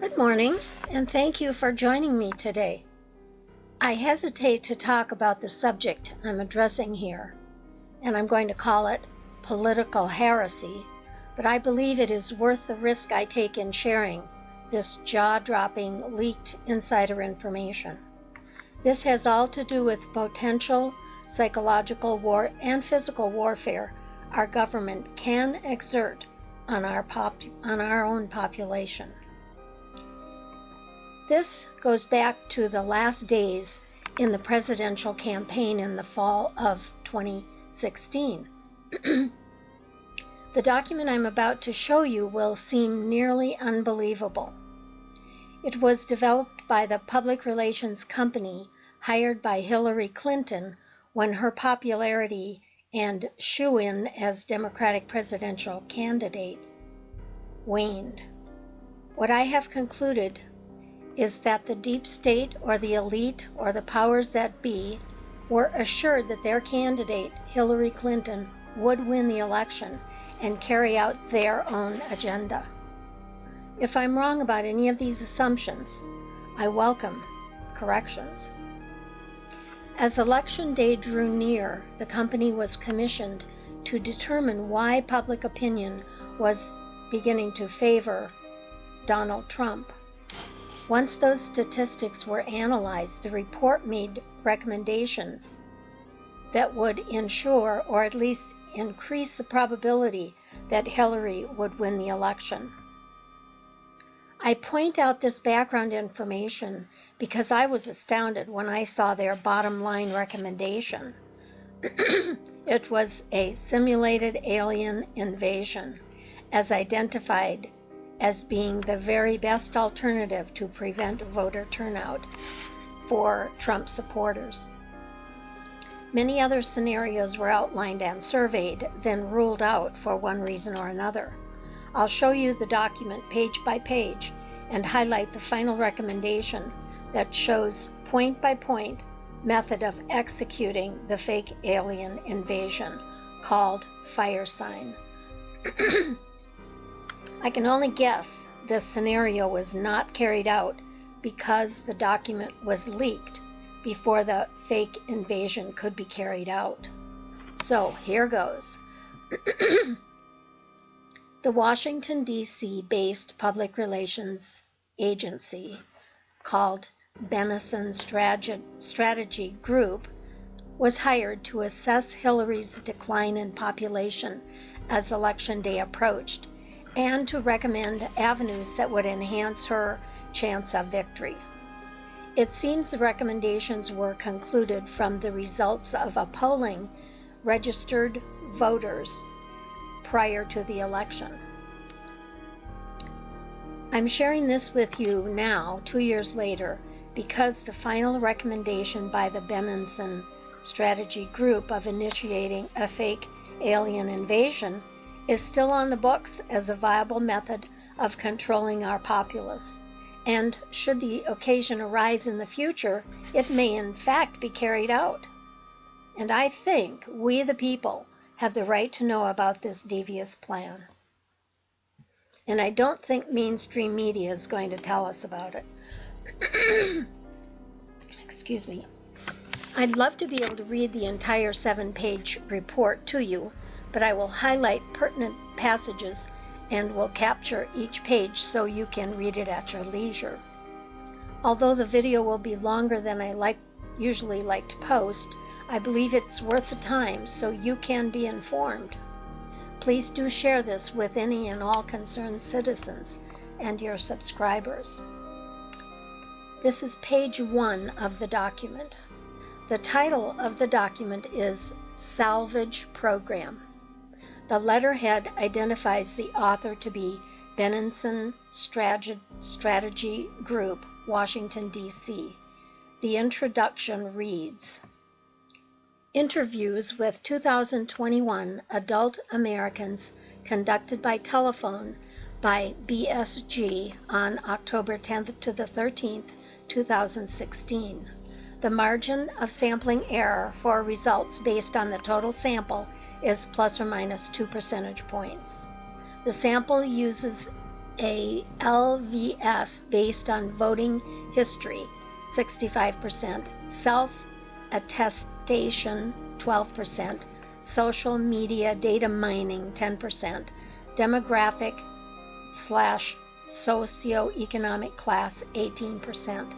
Good morning, and thank you for joining me today. I hesitate to talk about the subject I'm addressing here, and I'm going to call it political heresy, but I believe it is worth the risk I take in sharing this jaw-dropping, leaked insider information. This has all to do with potential psychological war and physical warfare our government can exert on our own population. This goes back to the last days in the presidential campaign in the fall of 2016. The document I'm about to show you will seem nearly unbelievable. It was developed by the public relations company hired by Hillary Clinton when her popularity and shoo-in as Democratic presidential candidate waned. What I have concluded is that the deep state or the elite or the powers that be were assured that their candidate, Hillary Clinton, would win the election and carry out their own agenda. If I'm wrong about any of these assumptions, I welcome corrections. As election day drew near, the company was commissioned to determine why public opinion was beginning to favor Donald Trump. Once those statistics were analyzed, the report made recommendations that would ensure, or at least increase, the probability that Hillary would win the election. I point out this background information because I was astounded when I saw their bottom line recommendation. It was a simulated alien invasion, as identified as being the very best alternative to prevent voter turnout for Trump supporters. Many other scenarios were outlined and surveyed, then ruled out for one reason or another. I'll show you the document page by page and highlight the final recommendation that shows point-by-point method of executing the fake alien invasion called fire sign. I can only guess this scenario was not carried out because the document was leaked before the fake invasion could be carried out. So here goes. The Washington, D.C. based public relations agency called Benenson Strategy Group was hired to assess Hillary's decline in population as Election Day approached and to recommend avenues that would enhance her chance of victory. It seems the recommendations were concluded from the results of a polling registered voters prior to the election. I'm sharing this with you now, 2 years later, because the final recommendation by the Benenson Strategy Group of initiating a fake alien invasion is still on the books as a viable method of controlling our populace. And should the occasion arise in the future, it may in fact be carried out. And I think we the people have the right to know about this devious plan. And I don't think mainstream media is going to tell us about it. Excuse me. I'd love to be able to read the entire 7-page report to you, but I will highlight pertinent passages and will capture each page so you can read it at your leisure. Although the video will be longer than I usually like to post, I believe it's worth the time so you can be informed. Please do share this with any and all concerned citizens and your subscribers. This is page 1 of the document. The title of the document is Salvage Program. The letterhead identifies the author to be Benenson Strategy Group, Washington, D.C. The introduction reads, Interviews with 2021 adult Americans conducted by telephone by BSG on October 10th to the 13th, 2016. The margin of sampling error for results based on the total sample is plus or minus 2 percentage points. The sample uses a LVS based on voting history, 65%, self-attestation, 12%, social media data mining, 10%, demographic / socioeconomic class, 18%.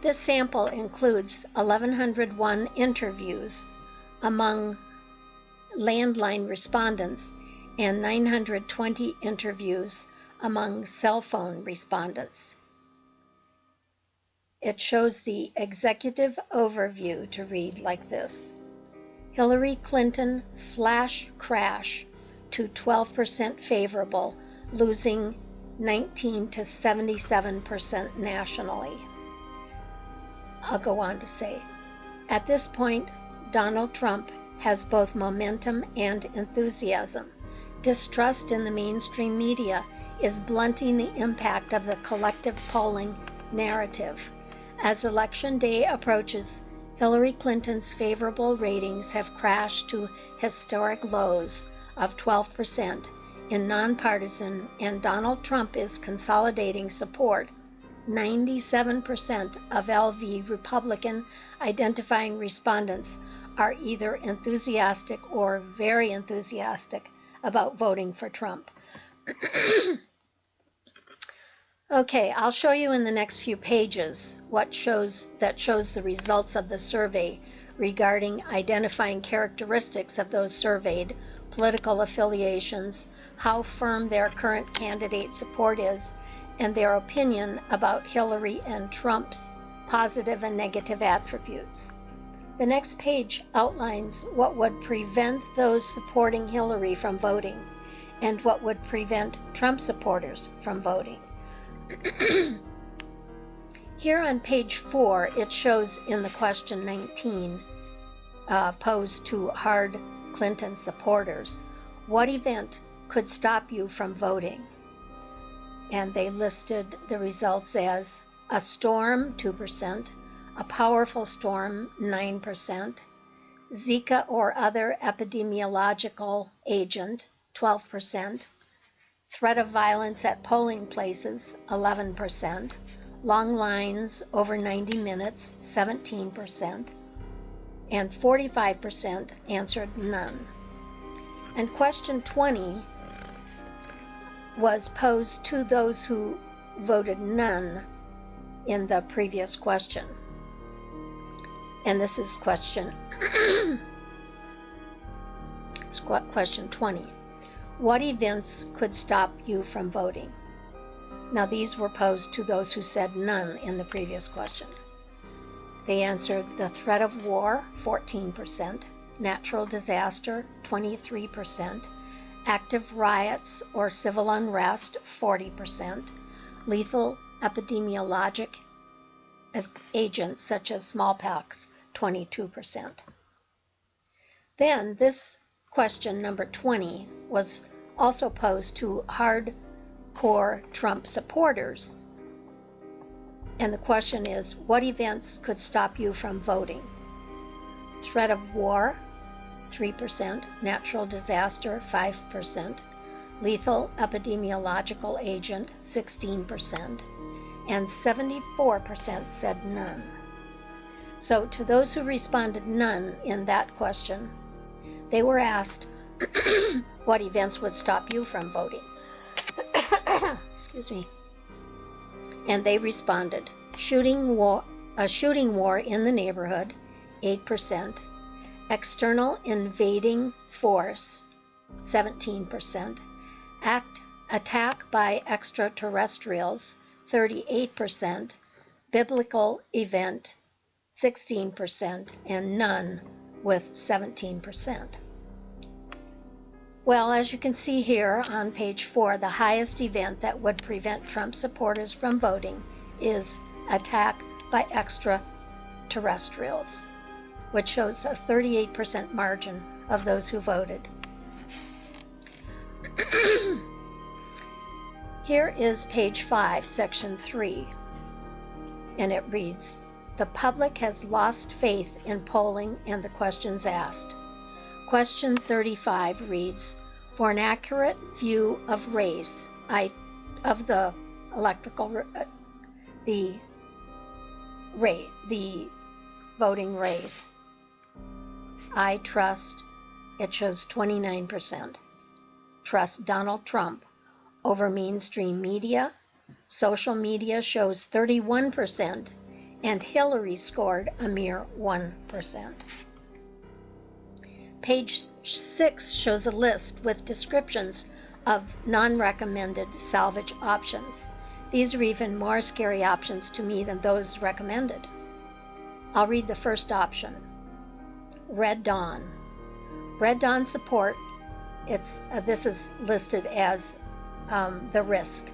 This sample includes 1,101 interviews among landline respondents and 920 interviews among cell phone respondents. It shows the executive overview to read like this. Hillary Clinton flash crash to 12% favorable, losing 19 to 77% nationally. I'll go on to say, at this point, Donald Trump has both momentum and enthusiasm. Distrust in the mainstream media is blunting the impact of the collective polling narrative. As Election Day approaches, Hillary Clinton's favorable ratings have crashed to historic lows of 12% in nonpartisan, and Donald Trump is consolidating support. 97% of LV Republican identifying respondents are either enthusiastic or very enthusiastic about voting for Trump. Okay, I'll show you in the next few pages what shows the results of the survey regarding identifying characteristics of those surveyed, political affiliations, how firm their current candidate support is, and their opinion about Hillary and Trump's positive and negative attributes. The next page outlines what would prevent those supporting Hillary from voting and what would prevent Trump supporters from voting. Here on page 4, it shows in the question 19 posed to hard Clinton supporters, what event could stop you from voting? And they listed the results as a storm, 2%, a powerful storm, 9%, Zika or other epidemiological agent, 12%, threat of violence at polling places, 11%, long lines over 90 minutes, 17%, and 45% answered none. And question 20 was posed to those who voted none in the previous question. And this is question 20. What events could stop you from voting? Now these were posed to those who said none in the previous question. They answered the threat of war, 14%, natural disaster, 23%, active riots or civil unrest, 40%, lethal epidemiologic agents such as smallpox, 22%. Then this question, number 20, was also posed to hardcore Trump supporters. And the question is, what events could stop you from voting? Threat of war, 3%, natural disaster, 5%, lethal epidemiological agent, 16%, and 74% said none. So to those who responded none in that question, they were asked what events would stop you from voting. Excuse me. And they responded, a shooting war in the neighborhood, 8%, external invading force, 17%, attack by extraterrestrials, 38%, biblical event, 16%, and none with 17%. Well, as you can see here on page 4, the highest event that would prevent Trump supporters from voting is attack by extraterrestrials, which shows a 38% margin of those who voted. Here is page 5, section 3, and it reads, the public has lost faith in polling and the questions asked. Question 35 reads, For an accurate view of race, of the the voting race, I trust, it shows 29%, trust Donald Trump over mainstream media. Social media shows 31%, and Hillary scored a mere 1%. Page 6 shows a list with descriptions of non-recommended salvage options. These are even more scary options to me than those recommended. I'll read the first option. Red Dawn. Red Dawn support, this is listed as the risk.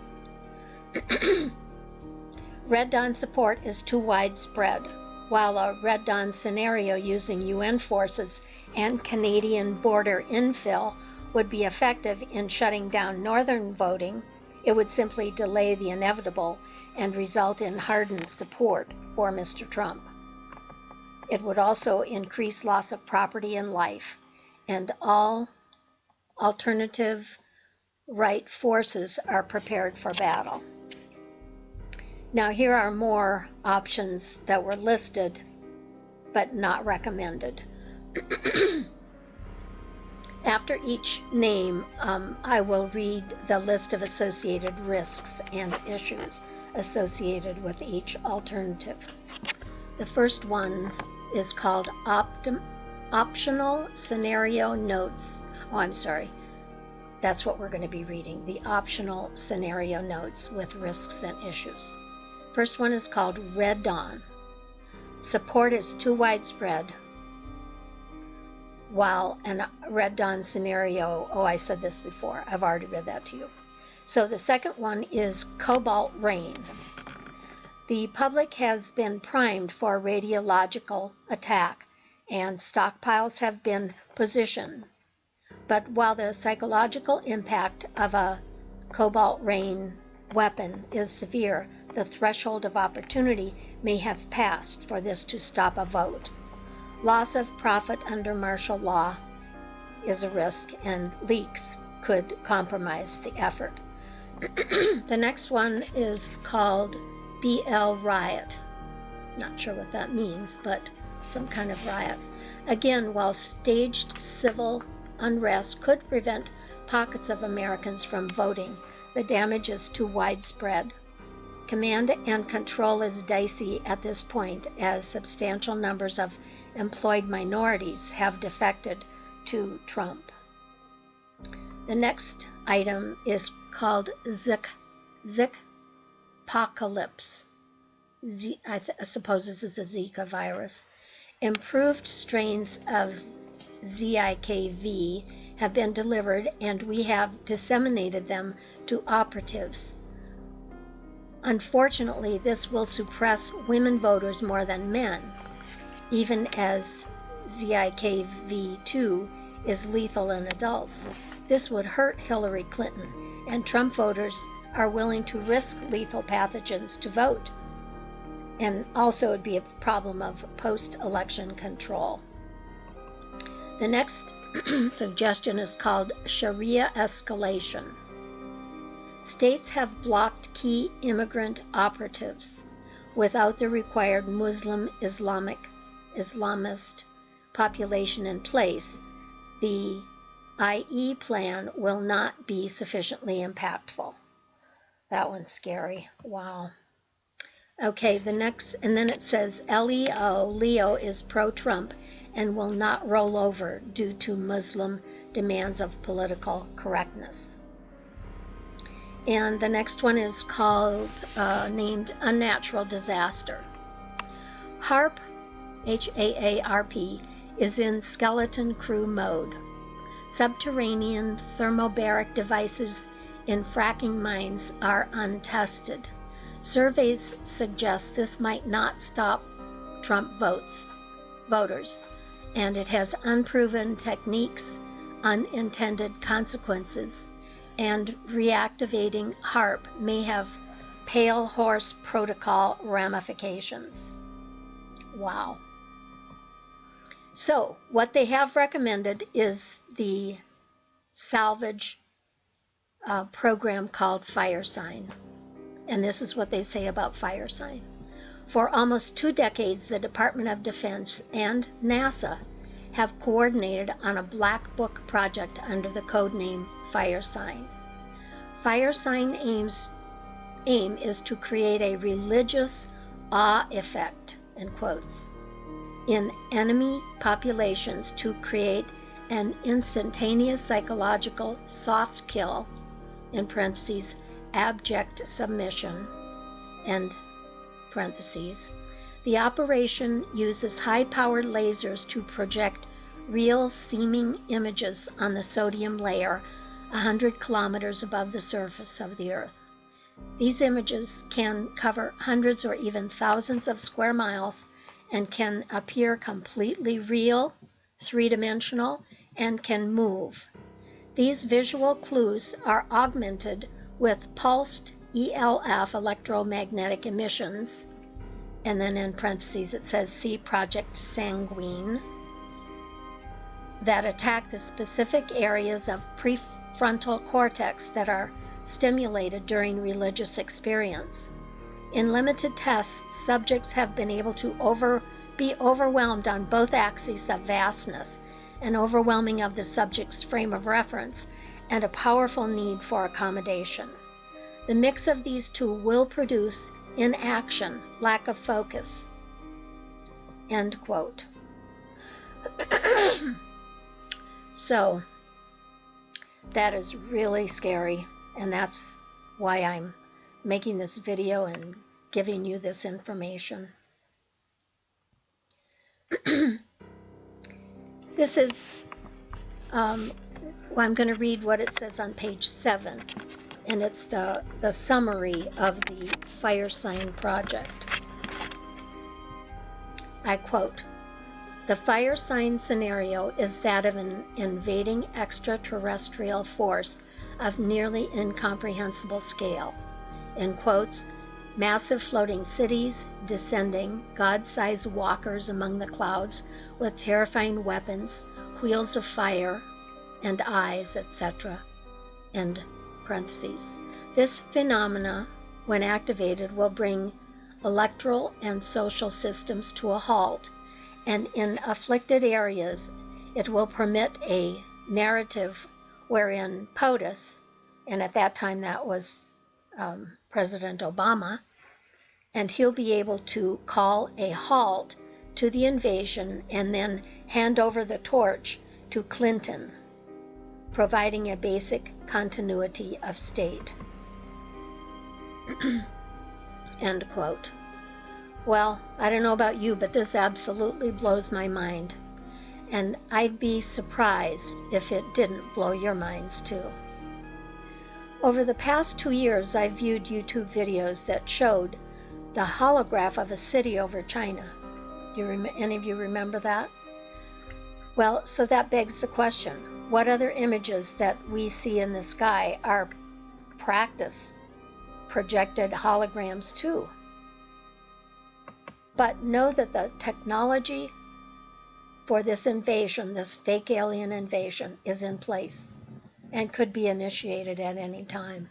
Red Dawn support is too widespread. While a Red Dawn scenario using UN forces and Canadian border infill would be effective in shutting down northern voting, it would simply delay the inevitable and result in hardened support for Mr. Trump. It would also increase loss of property and life, and all alternative right forces are prepared for battle. Now here are more options that were listed but not recommended. After each name, I will read the list of associated risks and issues associated with each alternative. The first one is called Optional Scenario Notes. Oh, I'm sorry. That's what we're going to be reading, the Optional Scenario Notes with risks and issues. First one is called Red Dawn. Support is too widespread. While a Red Dawn scenario, oh, I said this before. I've already read that to you. So the second one is Cobalt Rain. The public has been primed for radiological attack, and stockpiles have been positioned. But while the psychological impact of a Cobalt Rain weapon is severe, the threshold of opportunity may have passed for this to stop a vote. Loss of profit under martial law is a risk, and leaks could compromise the effort. The next one is called BL Riot. Not sure what that means, but some kind of riot. Again, while staged civil unrest could prevent pockets of Americans from voting, the damage is too widespread. Command and control is dicey at this point, as substantial numbers of employed minorities have defected to Trump. The next item is called Zikapocalypse. I suppose this is a Zika virus. Improved strains of ZIKV have been delivered, and we have disseminated them to operatives. Unfortunately, this will suppress women voters more than men, even as ZIKV2 is lethal in adults. This would hurt Hillary Clinton, and Trump voters are willing to risk lethal pathogens to vote. And also it would be a problem of post-election control. The next suggestion is called Sharia escalation. States have blocked key immigrant operatives. Without the required Muslim Islamist population in place, the IE plan will not be sufficiently impactful. That one's scary. Wow. Okay, the next, and then it says Leo is pro-Trump and will not roll over due to Muslim demands of political correctness. And the next one is called, named Unnatural Disaster. HAARP, HAARP, is in skeleton crew mode. Subterranean thermobaric devices in fracking mines are untested. Surveys suggest this might not stop Trump voters, and it has unproven techniques, unintended consequences, and reactivating HAARP may have pale horse protocol ramifications. Wow. So, what they have recommended is the salvage program called Firesign. And this is what they say about Firesign. For almost 2 decades, the Department of Defense and NASA have coordinated on a black book project under the code name Firesign. Firesign aim is to create a religious awe effect, in quotes, in enemy populations to create an instantaneous psychological soft kill, in parentheses, abject submission, end parentheses. The operation uses high-powered lasers to project real seeming images on the sodium layer 100 kilometers above the surface of the Earth. These images can cover hundreds or even thousands of square miles and can appear completely real, three-dimensional, and can move. These visual clues are augmented with pulsed ELF, electromagnetic emissions, and then in parentheses it says see Project Sanguine, that attack the specific areas of prefrontal cortex that are stimulated during religious experience. In limited tests, subjects have been able to be overwhelmed on both axes of vastness, an overwhelming of the subject's frame of reference, and a powerful need for accommodation. The mix of these two will produce inaction, lack of focus. End quote. So, that is really scary, and that's why I'm making this video and giving you this information. This is, I'm going to read what it says on page 7, and it's the summary of the Firesign project. I quote, "The Firesign scenario is that of an invading extraterrestrial force of nearly incomprehensible scale. In quotes, massive floating cities, descending, God-sized walkers among the clouds with terrifying weapons, wheels of fire, and eyes, etc." End parentheses. This phenomena, when activated, will bring electoral and social systems to a halt, and in afflicted areas it will permit a narrative wherein POTUS, and at that time that was President Obama, and he'll be able to call a halt to the invasion and then hand over the torch to Clinton, providing a basic continuity of state. End quote. Well, I don't know about you, but this absolutely blows my mind. And I'd be surprised if it didn't blow your minds too. Over the past 2 years, I've viewed YouTube videos that showed the holograph of a city over China. Do any of you remember that? Well, so that begs the question, what other images that we see in the sky are practice projected holograms too? But know that the technology for this invasion, this fake alien invasion, is in place and could be initiated at any time.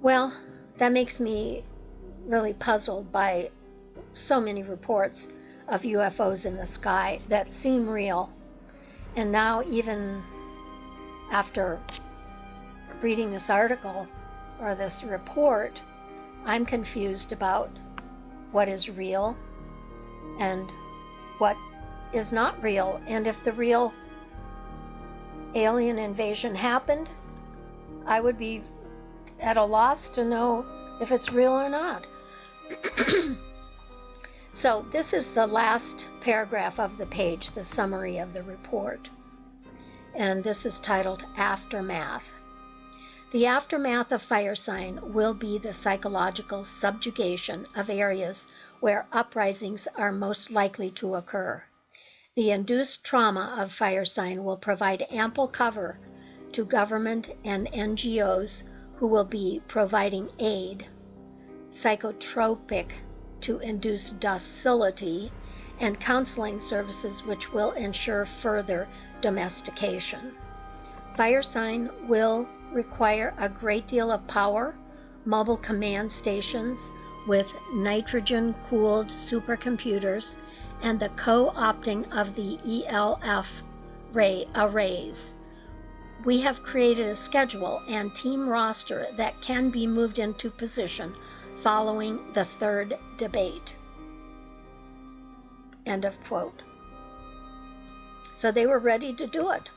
Well, that makes me really puzzled by so many reports of UFOs in the sky that seem real. And now, even after reading this article or this report, I'm confused about what is real and what is not real, and if the real alien invasion happened, I would be at a loss to know if it's real or not. So this is the last paragraph of the page, the summary of the report, and this is titled Aftermath. The aftermath of Firesign will be the psychological subjugation of areas where uprisings are most likely to occur. The induced trauma of Firesign will provide ample cover to government and NGOs who will be providing aid, psychotropic to induce docility, and counseling services which will ensure further domestication. Firesign will require a great deal of power, mobile command stations with nitrogen-cooled supercomputers, and the co-opting of the ELF arrays. We have created a schedule and team roster that can be moved into position following the third debate. End of quote. So they were ready to do it.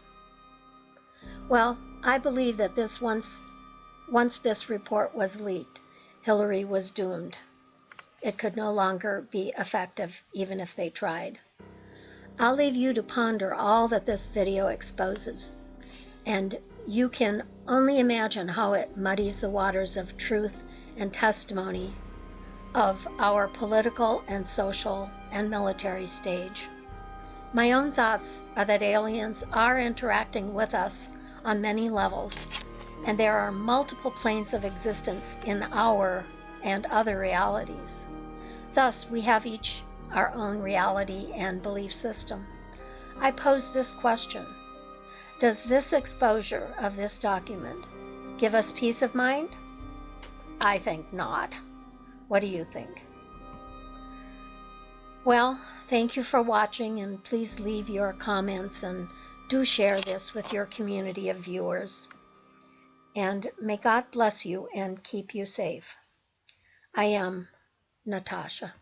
Well, I believe that once this report was leaked, Hillary was doomed. It could no longer be effective, even if they tried. I'll leave you to ponder all that this video exposes, and you can only imagine how it muddies the waters of truth and testimony of our political and social and military stage. My own thoughts are that aliens are interacting with us on many levels, and there are multiple planes of existence in our and other realities. Thus, we have each our own reality and belief system. I pose this question: does this exposure of this document give us peace of mind? I think not. What do you think? Well, thank you for watching, and please leave your comments and do share this with your community of viewers. And may God bless you and keep you safe. I am Natasha.